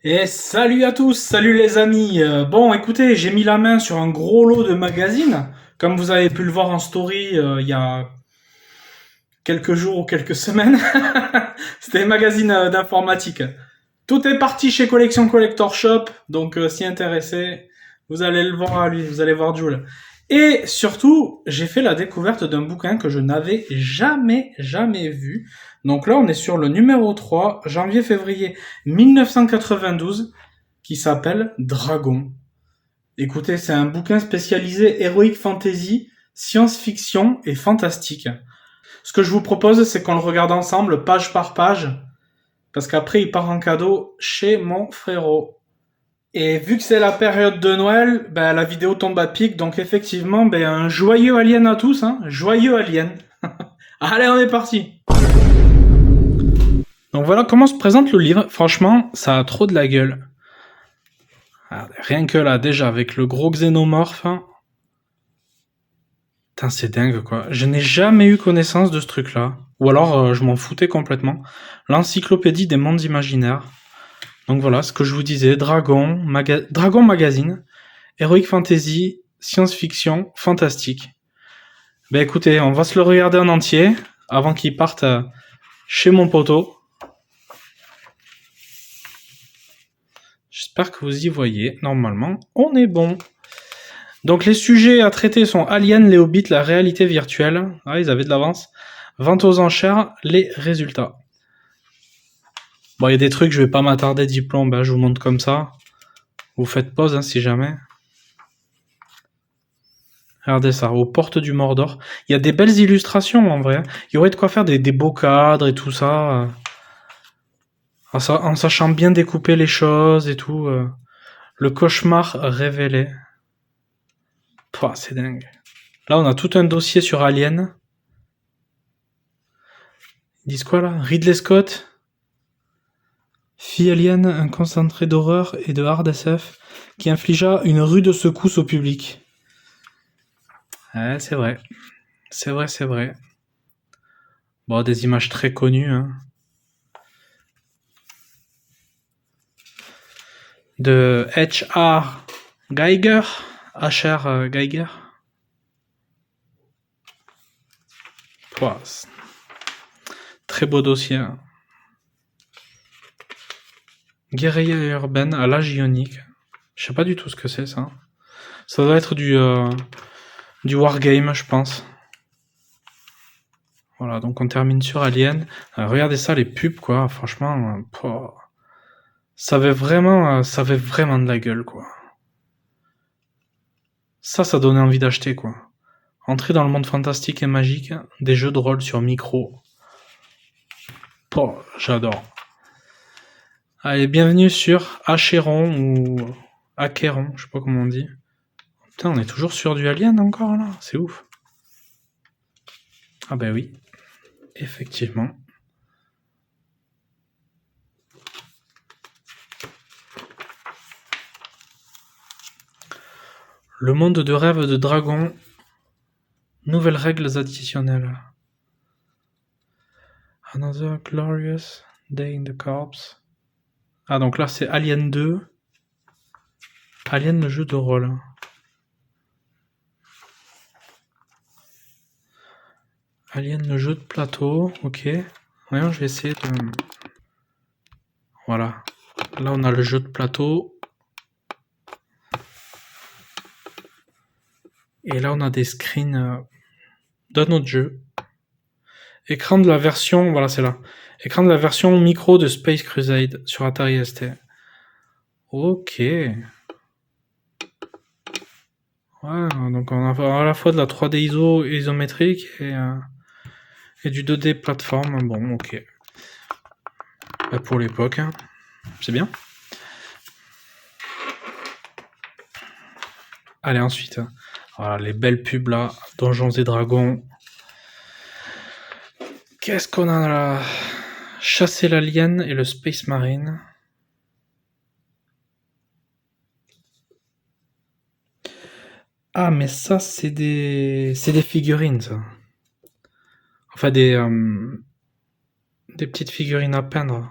Et salut à tous, salut les amis. Bon, écoutez, j'ai mis la main sur un gros lot de magazines. Comme vous avez pu le voir en story il y a quelques jours ou quelques semaines. C'était un magazine d'informatique. Tout est parti chez Collection Collector Shop, donc si intéressé, vous allez le voir à lui, vous allez voir Jules. Et surtout, j'ai fait la découverte d'un bouquin que je n'avais jamais vu. Donc là, on est sur le numéro 3, janvier-février 1992, qui s'appelle Dragon. Écoutez, c'est un bouquin spécialisé Heroic Fantasy, science-fiction et fantastique. Ce que je vous propose, c'est qu'on le regarde ensemble, page par page, parce qu'après, il part en cadeau chez mon frérot. Et vu que c'est la période de Noël, ben, la vidéo tombe à pic, donc effectivement, ben, un joyeux alien à tous, hein, joyeux alien. Allez, on est parti. Donc voilà comment se présente le livre. Franchement, ça a trop de la gueule. Ah, rien que là, déjà, avec le gros xénomorphe. Putain, c'est dingue, quoi. Je n'ai jamais eu connaissance de ce truc-là. Ou alors, je m'en foutais complètement. L'encyclopédie des mondes imaginaires. Donc voilà, ce que je vous disais, Dragon Magazine, Heroic Fantasy, Science-Fiction, Fantastique. Ben écoutez, on va se le regarder en entier, avant qu'il parte chez mon poteau. J'espère que vous y voyez. Normalement, on est bon. Donc les sujets à traiter sont Alien, les Hobbits, la réalité virtuelle. Ah, ils avaient de l'avance. Vente aux enchères, les résultats. Bon, il y a des trucs, je vais pas m'attarder diplôme, ben, je vous montre comme ça. Vous faites pause hein, si jamais. Regardez ça, aux portes du Mordor. Il y a des belles illustrations en vrai. Il y aurait de quoi faire des beaux cadres et tout ça. En sachant bien découper les choses et tout. Le cauchemar révélé. Pouah, c'est dingue. Là, on a tout un dossier sur Alien. Ils disent quoi là? Ridley Scott fit Alien un concentré d'horreur et de hard SF qui infligea une rude secousse au public. Ouais, c'est vrai. C'est vrai. Bon, des images très connues. Hein. De H.R. Geiger. H.R. Geiger. Pouah, très beau dossier. Hein. Guérilla urbaine à l'âge ionique. Je sais pas du tout ce que c'est ça. Ça doit être du wargame, je pense. Voilà, donc on termine sur Alien. Regardez ça, les pubs, quoi. Franchement, ça avait vraiment de la gueule, quoi. Ça donnait envie d'acheter, quoi. Entrer dans le monde fantastique et magique des jeux de rôle sur micro. J'adore. Allez, bienvenue sur Acheron ou Acheron, je sais pas comment on dit. Putain, on est toujours sur du Alien encore là, c'est ouf. Ah bah oui, effectivement. Le monde de rêve de Dragon. Nouvelles règles additionnelles. Another glorious day in the corps. Ah donc là c'est Alien 2. Alien le jeu de rôle. Alien le jeu de plateau, ok. Voyons, je vais essayer de... Voilà. Là on a le jeu de plateau. Et là on a des screens d'un autre jeu. Écran de la version... Voilà, c'est là. Écran de la version micro de Space Crusade sur Atari ST. Ok. Ouais, donc on a à la fois de la 3D isométrique et du 2D plateforme. Bon, ok. Bah, pour l'époque, hein. C'est bien. Allez, ensuite. Voilà, les belles pubs là. Donjons et Dragons. Qu'est-ce qu'on a là? Chasser l'alien et le Space Marine. Ah, mais ça, c'est des figurines, ça. Enfin, des petites figurines à peindre.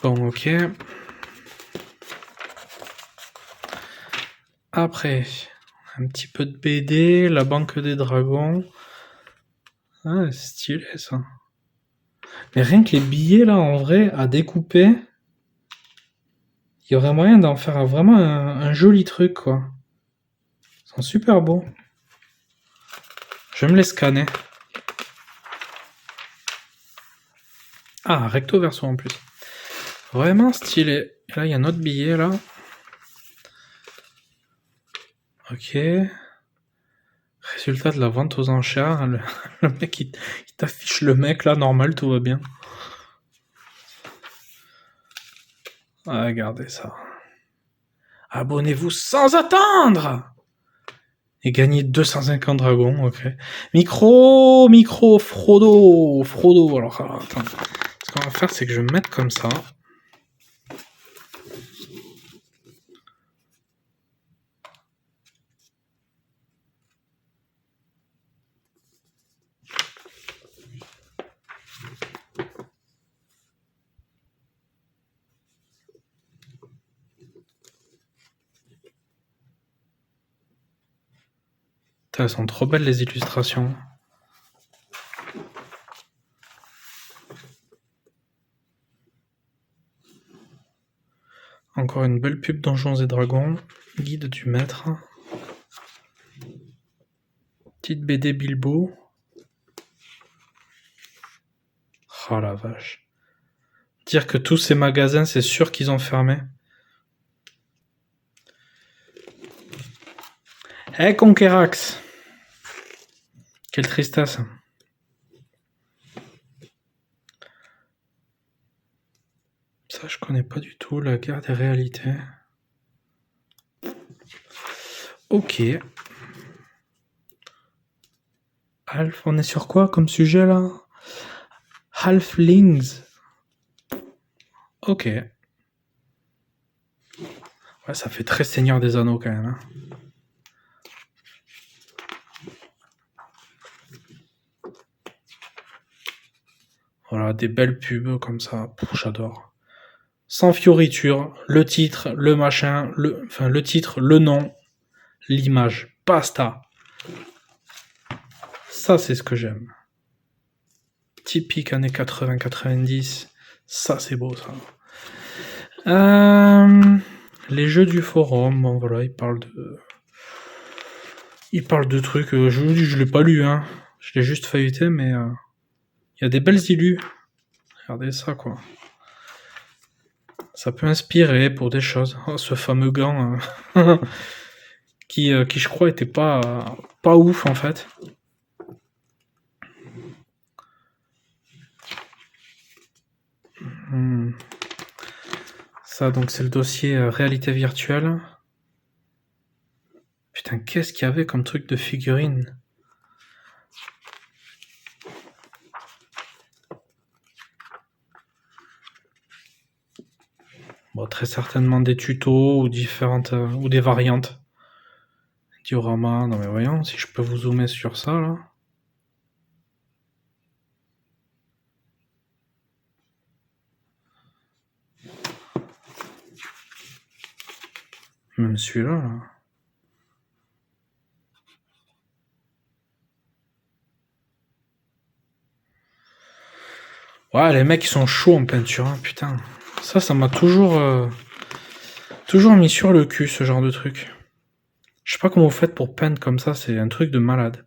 Bon, ok. Après, un petit peu de BD, la Banque des Dragons. Ah, c'est stylé ça. Mais rien que les billets là, en vrai, à découper, il y aurait moyen d'en faire vraiment un joli truc quoi. Ils sont super beaux. Je vais me les scanner. Ah, recto verso en plus. Vraiment stylé. Et là, il y a un autre billet là. Ok. Résultat de la vente aux enchères. Le mec, il t'affiche le mec là, normal, tout va bien. Ah, regardez ça. Abonnez-vous sans attendre et gagnez 250 dragons, ok. Micro, Frodo. Alors, attends. Ce qu'on va faire, c'est que je vais me mettre comme ça. Putain, elles sont trop belles les illustrations. Encore une belle pub Donjons et Dragons. Guide du maître. Petite BD Bilbo. Oh la vache. Dire que tous ces magasins, c'est sûr qu'ils ont fermé. Eh Conquerax. Quelle tristesse. Ça, je connais pas du tout, la guerre des réalités. Ok. Half, on est sur quoi comme sujet là? Halflings. Ok. Ouais, ça fait très Seigneur des Anneaux quand même. Hein. Voilà, des belles pubs comme ça. J'adore. Sans fioriture, le titre, le machin, le titre, le nom, l'image. Basta. Ça, c'est ce que j'aime. Typique années 80-90. Ça, c'est beau, ça. Les jeux du forum, bon voilà, ils parlent de trucs, je l'ai pas lu, hein. Je l'ai juste feuilleté, mais il y a des belles illus. Regardez ça, quoi. Ça peut inspirer pour des choses. Oh, ce fameux gant qui, je crois, était pas ouf, en fait. Ça, donc, c'est le dossier réalité virtuelle. Putain, qu'est-ce qu'il y avait comme truc de figurine? Bon, très certainement des tutos ou différentes ou des variantes. Diorama, non mais voyons, si je peux vous zoomer sur ça là. Même celui-là là. Ouais, les mecs ils sont chauds en peinture, hein, putain. Ça m'a toujours mis sur le cul ce genre de truc. Je sais pas comment vous faites pour peindre comme ça, c'est un truc de malade.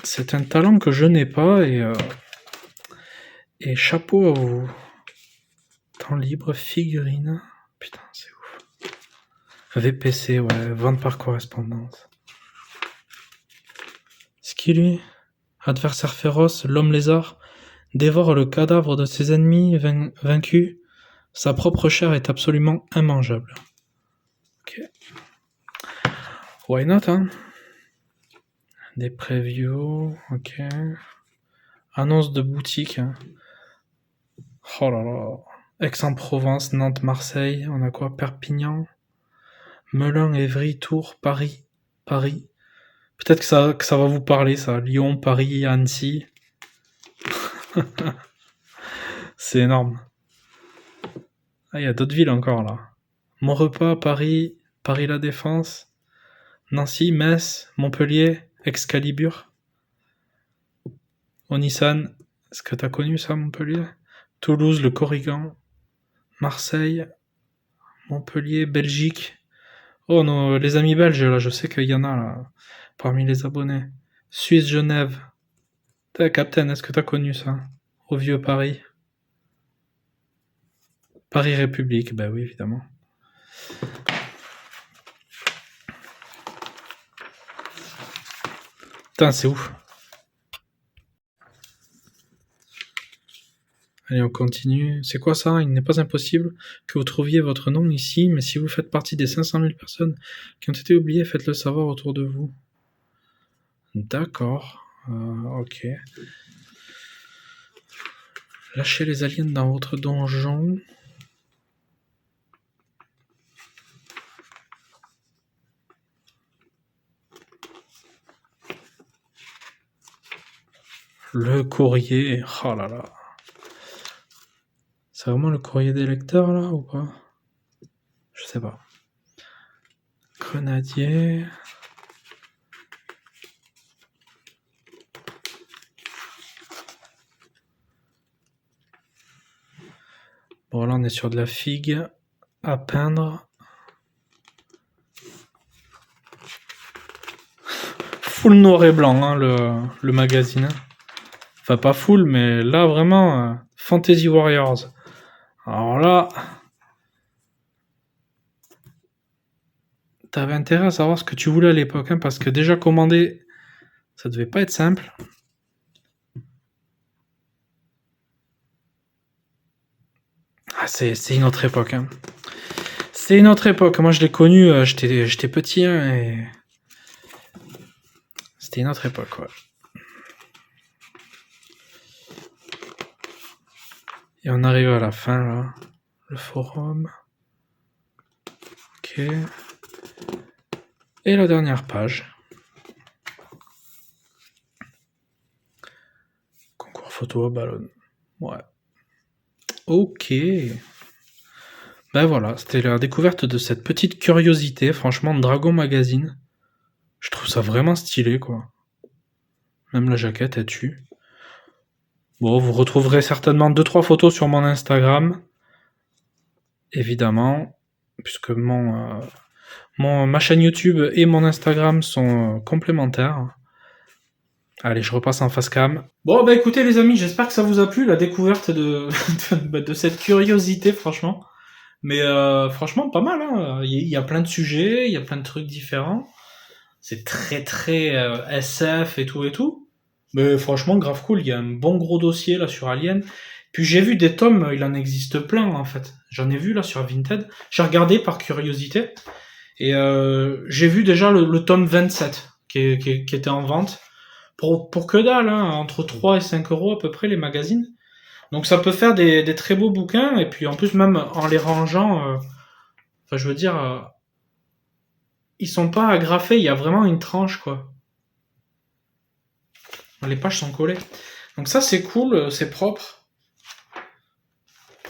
C'est un talent que je n'ai pas et chapeau à vous. Temps libre, figurine. Putain, c'est ouf. VPC, ouais, vente par correspondance. Ce qui lui, adversaire féroce, l'homme lézard, dévore le cadavre de ses ennemis vaincus. Sa propre chair est absolument immangeable. Ok. Why not, hein? Des previews, ok. Annonce de boutique. Hein. Oh là là. Aix-en-Provence, Nantes, Marseille. On a quoi? Perpignan, Melun, Évry, Tours, Paris. Peut-être que ça va vous parler, ça. Lyon, Paris, Annecy. C'est énorme. Ah, il y a d'autres villes encore là. Maurepas, Paris, Paris La Défense, Nancy, Metz, Montpellier, Excalibur, Onissan. Est-ce que t'as connu ça, Montpellier? Toulouse, le Corrigan, Marseille, Montpellier, Belgique. Oh non, les amis belges, là, je sais qu'il y en a là, parmi les abonnés. Suisse, Genève. Captain, est-ce que t'as connu ça? Au vieux Paris. Paris République, bah oui, évidemment. Putain, c'est ouf. Allez, on continue. C'est quoi ça? Il n'est pas impossible que vous trouviez votre nom ici, mais si vous faites partie des 500 000 personnes qui ont été oubliées, faites-le savoir autour de vous. D'accord. Ok. Lâchez les aliens dans votre donjon. Le courrier. Oh là là. C'est vraiment le courrier des lecteurs là ou pas? Je sais pas. Grenadier. Bon là on est sur de la figue à peindre. Full noir et blanc hein, le magazine. Enfin pas full mais là vraiment Fantasy Warriors. Alors là, t'avais intérêt à savoir ce que tu voulais à l'époque, hein, parce que déjà commander, ça devait pas être simple. Ah, c'est une autre époque. Hein. C'est une autre époque. Moi, je l'ai connu, j'étais petit, hein, et c'était une autre époque, ouais. Et on arrive à la fin, là. Le forum. Ok. Et la dernière page. Concours photo à ballon. Ouais. Ok. Ben voilà, c'était la découverte de cette petite curiosité, franchement, Dragon Magazine. Je trouve ça vraiment stylé, quoi. Même la jaquette, elle tue. Bon, vous retrouverez certainement 2-3 photos sur mon Instagram. Évidemment, puisque ma chaîne YouTube et mon Instagram sont complémentaires. Allez, je repasse en face cam. Bon, bah écoutez les amis, j'espère que ça vous a plu, la découverte de cette curiosité, franchement. Mais franchement, pas mal. Hein. Il y a plein de sujets, il y a plein de trucs différents. C'est très très SF et tout et tout. Mais franchement, grave cool. Il y a un bon gros dossier là sur Alien. Puis j'ai vu des tomes, il en existe plein en fait. J'en ai vu là sur Vinted. J'ai regardé par curiosité. Et j'ai vu déjà le tome 27 qui était en vente. Pour que dalle, hein, entre 3 et 5 euros à peu près les magazines. Donc ça peut faire des très beaux bouquins. Et puis en plus, même en les rangeant, enfin je veux dire, ils sont pas agrafés, il y a vraiment une tranche quoi. Les pages sont collées. Donc ça c'est cool, c'est propre.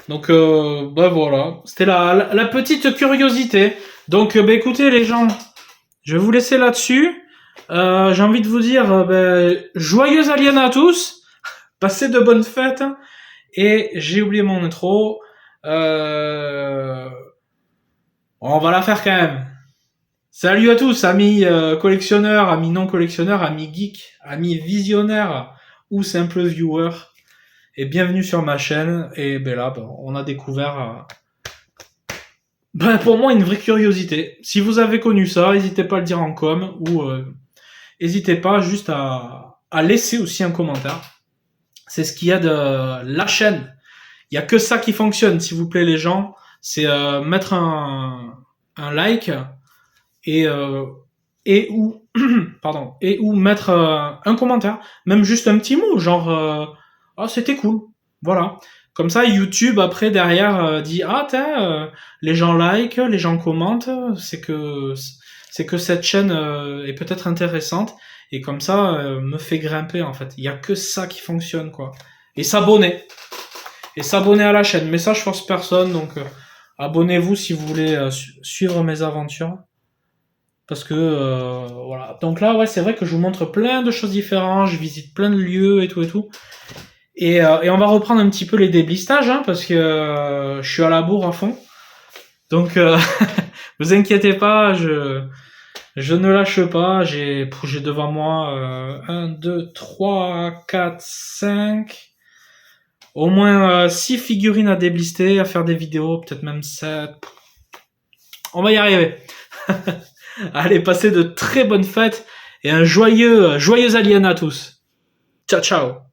Donc bah voilà, c'était la petite curiosité. Donc bah écoutez les gens, je vais vous laisser là-dessus. J'ai envie de vous dire joyeux Alien à tous, passez de bonnes fêtes. Et j'ai oublié mon intro. On va la faire quand même. Salut à tous, amis collectionneurs, amis non collectionneurs, amis geeks, amis visionnaires ou simples viewers. Et bienvenue sur ma chaîne. Et ben là, on a découvert pour moi une vraie curiosité. Si vous avez connu ça, n'hésitez pas à le dire en com ou n'hésitez pas juste à laisser aussi un commentaire. C'est ce qu'il y a de la chaîne. Il y a que ça qui fonctionne, s'il vous plaît les gens. C'est mettre un like et ou pardon et ou mettre un commentaire, même juste un petit mot, genre oh c'était cool, voilà. Comme ça YouTube après derrière dit ah tiens les gens like, les gens commentent, c'est que cette chaîne est peut-être intéressante et comme ça me fait grimper en fait. Il y a que ça qui fonctionne quoi. et s'abonner. Et s'abonner à la chaîne. Message force personne, donc abonnez-vous si vous voulez suivre mes aventures. Parce que voilà. Donc là, ouais, c'est vrai que je vous montre plein de choses différentes, je visite plein de lieux et tout et tout. Et on va reprendre un petit peu les déblistages, hein, parce que je suis à la bourre à fond. Donc vous inquiétez pas, je ne lâche pas. J'ai devant moi 1, 2, 3, 4, 5... Au moins 6 figurines à déblister, à faire des vidéos, peut-être même 7. On va y arriver. Allez, passez de très bonnes fêtes et un joyeux Alien à tous. Ciao, ciao.